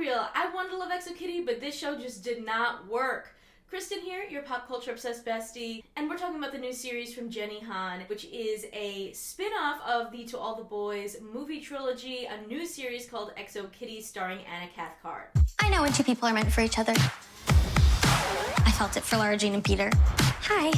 real, I wanted to love Exo Kitty, but this show just did not work. Kristen here, your pop culture obsessed bestie, and we're talking about the new series from Jenny Han, which is a spin-off of the To All the Boys movie trilogy, a new series called Exo Kitty starring Anna Cathcart. I know when two people are meant for each other. I felt it for Lara Jean and Peter. Hi.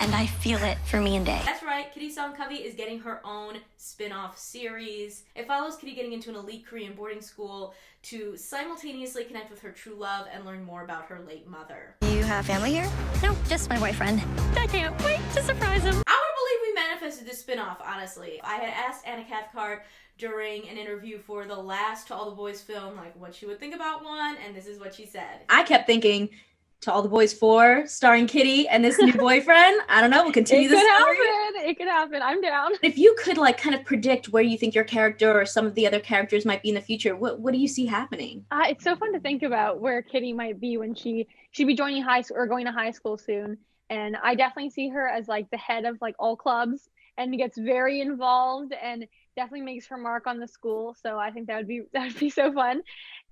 And I feel it for me and Day. That's right, Kitty Songkavi is getting her own spin-off series. It follows Kitty getting into an elite Korean boarding school to simultaneously connect with her true love and learn more about her late mother. You have family here? No, just my boyfriend. I can't wait to surprise him. I would believe we manifested this spin-off, honestly. I had asked Anna Cathcart during an interview for the last To All the Boys film, like, what she would think about one, and this is what she said. I kept thinking To All the Boys 4, starring Kitty and this new boyfriend. I don't know, we'll continue the story. It could happen. I'm down. If you could kind of predict where you think your character or some of the other characters might be in the future, what do you see happening? It's so fun to think about where Kitty might be when she'd be joining high school or going to high school soon. And I definitely see her as the head of all clubs and gets very involved and definitely makes her mark on the school. So I think that would be so fun.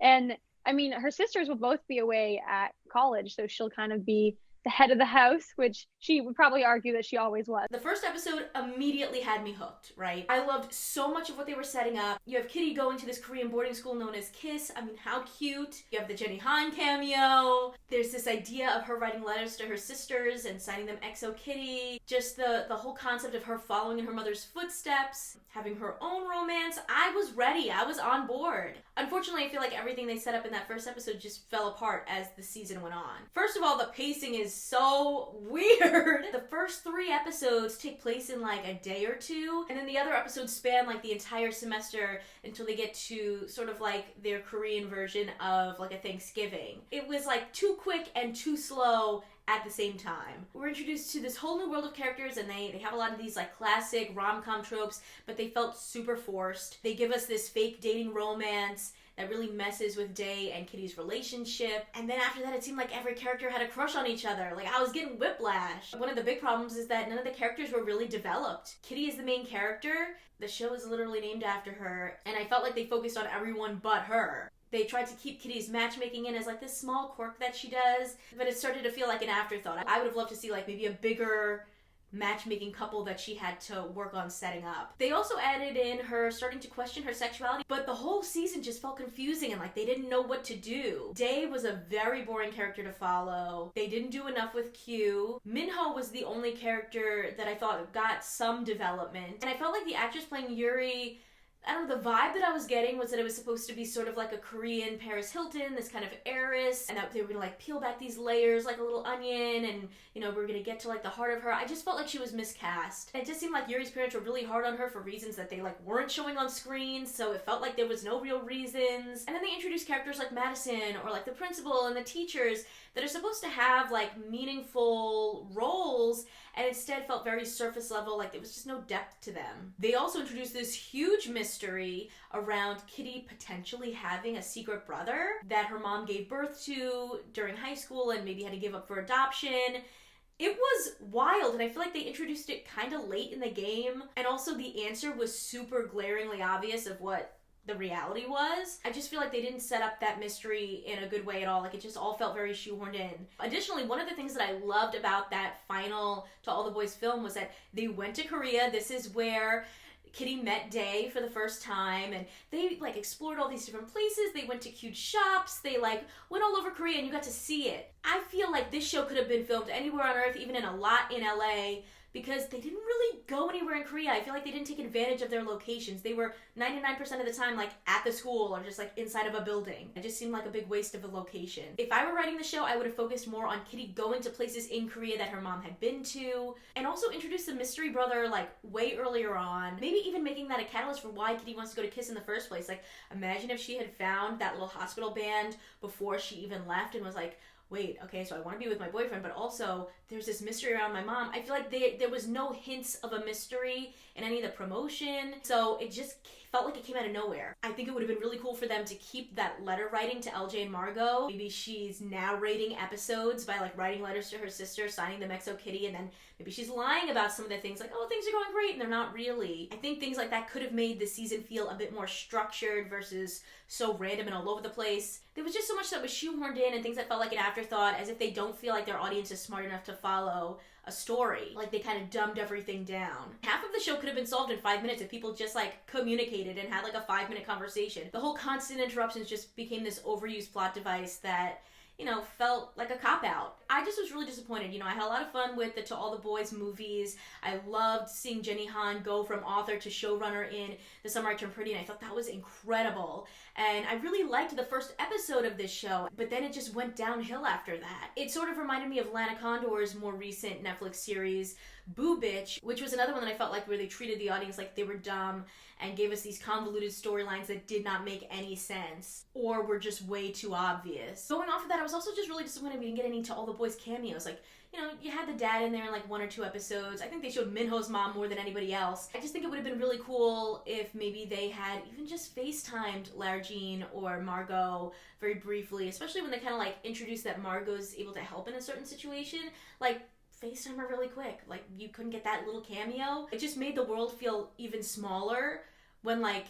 And I mean, her sisters will both be away at college, so she'll kind of be the head of the house, which she would probably argue that she always was. The first episode immediately had me hooked, right? I loved so much of what they were setting up. You have Kitty going to this Korean boarding school known as KISS. I mean, how cute. You have the Jenny Han cameo. There's this idea of her writing letters to her sisters and signing them Exo Kitty. Just the whole concept of her following in her mother's footsteps, having her own romance. I was ready. I was on board. Unfortunately, I feel like everything they set up in that first episode just fell apart as the season went on. First of all, the pacing is so weird. The first 3 episodes take place in a day or two, and then the other episodes span the entire semester until they get to sort of their Korean version of a Thanksgiving. It was too quick and too slow at the same time. We're introduced to this whole new world of characters, and they have a lot of these classic rom-com tropes, but they felt super forced. They give us this fake dating romance that really messes with Day and Kitty's relationship. And then after that, it seemed like every character had a crush on each other. I was getting whiplash. One of the big problems is that none of the characters were really developed. Kitty is the main character. The show is literally named after her, and I felt like they focused on everyone but her. They tried to keep Kitty's matchmaking in as this small quirk that she does, but it started to feel like an afterthought. I would have loved to see maybe a bigger matchmaking couple that she had to work on setting up. They also added in her starting to question her sexuality, but the whole season just felt confusing and they didn't know what to do. Day was a very boring character to follow. They didn't do enough with Q. Minho was the only character that I thought got some development, and I felt like the actress playing Yuri, I don't know, the vibe that I was getting was that it was supposed to be sort of like a Korean Paris Hilton, this kind of heiress, and that they were gonna peel back these layers like a little onion, and we're gonna get to the heart of her. I just felt like she was miscast. It just seemed like Yuri's parents were really hard on her for reasons that they weren't showing on screen, so it felt like there was no real reasons. And then they introduced characters like Madison or the principal and the teachers that are supposed to have meaningful roles, and instead felt very surface level, there was just no depth to them. They also introduced this huge mystery around Kitty potentially having a secret brother that her mom gave birth to during high school and maybe had to give up for adoption. It was wild, and I feel like they introduced it kind of late in the game, and also the answer was super glaringly obvious of what the reality was. I just feel like they didn't set up that mystery in a good way at all. It just all felt very shoehorned in. Additionally, one of the things that I loved about that final To All the Boys film was that they went to Korea. This is where Kitty met Day for the first time, and they explored all these different places. They went to cute shops. They went all over Korea, and you got to see it. I feel like this show could have been filmed anywhere on Earth, even in a lot in LA, because they didn't really go anywhere in Korea. I feel like they didn't take advantage of their locations. They were 99% of the time at the school or just inside of a building. It just seemed like a big waste of a location. If I were writing the show, I would have focused more on Kitty going to places in Korea that her mom had been to, and also introduced the mystery brother way earlier on. Maybe even making that a catalyst for why Kitty wants to go to KISS in the first place. Imagine if she had found that little hospital band before she even left and was wait, okay, so I want to be with my boyfriend, but also there's this mystery around my mom. I feel like there was no hints of a mystery in any of the promotion, so it just felt like it came out of nowhere. I think it would have been really cool for them to keep that letter writing to LJ and Margot. Maybe she's narrating episodes by like writing letters to her sister, signing them XO Kitty, and then maybe she's lying about some of the things like, oh, things are going great, and they're not really. I think things like that could have made the season feel a bit more structured versus so random and all over the place. There was just so much that was shoehorned in and things that felt like an afterthought, as if they don't feel like their audience is smart enough to follow a story. Like they kind of dumbed everything down. Half of the show could have been solved in 5 minutes if people just like communicated and had like a 5-minute conversation. The whole constant interruptions just became this overused plot device that, you know, felt like a cop-out. I just was really disappointed. You know, I had a lot of fun with the To All the Boys movies. I loved seeing Jenny Han go from author to showrunner in The Summer I Turned Pretty, and I thought that was incredible. And I really liked the first episode of this show, but then it just went downhill after that. It sort of reminded me of Lana Condor's more recent Netflix series, Boo Bitch, which was another one that I felt like where they treated the audience like they were dumb and gave us these convoluted storylines that did not make any sense or were just way too obvious. Going off of that, I was also just really disappointed we didn't get any To All the Boys cameos. Like, you know, you had the dad in there in like 1 or 2 episodes. I think they showed Minho's mom more than anybody else. I just think it would have been really cool if maybe they had even just FaceTimed Lara Jean or Margot very briefly, especially when they kind of like introduced that Margot's able to help in a certain situation. Like, FaceTime her really quick. Like, you couldn't get that little cameo. It just made the world feel even smaller when, like,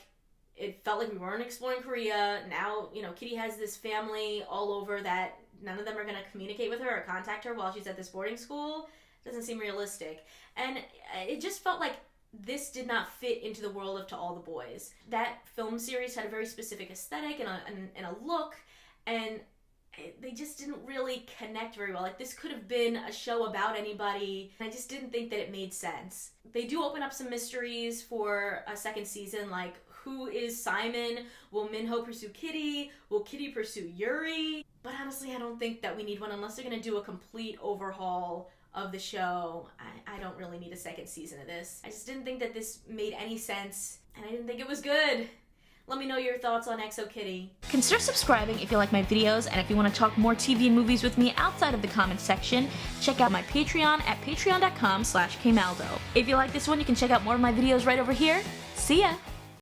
it felt like we weren't exploring Korea. Now, you know, Kitty has this family all over that none of them are going to communicate with her or contact her while she's at this boarding school. Doesn't seem realistic. And it just felt like this did not fit into the world of To All the Boys. That film series had a very specific aesthetic and a look, and they just didn't really connect very well. Like, this could have been a show about anybody, and I just didn't think that it made sense. They do open up some mysteries for a second season, like, who is Simon? Will Minho pursue Kitty? Will Kitty pursue Yuri? But honestly, I don't think that we need one unless they're gonna do a complete overhaul of the show. I don't really need a second season of this. I just didn't think that this made any sense, and I didn't think it was good. Let me know your thoughts on XO Kitty. Consider subscribing if you like my videos, and if you want to talk more TV and movies with me outside of the comments section, check out my Patreon at patreon.com/kmaldo. If you like this one, you can check out more of my videos right over here. See ya!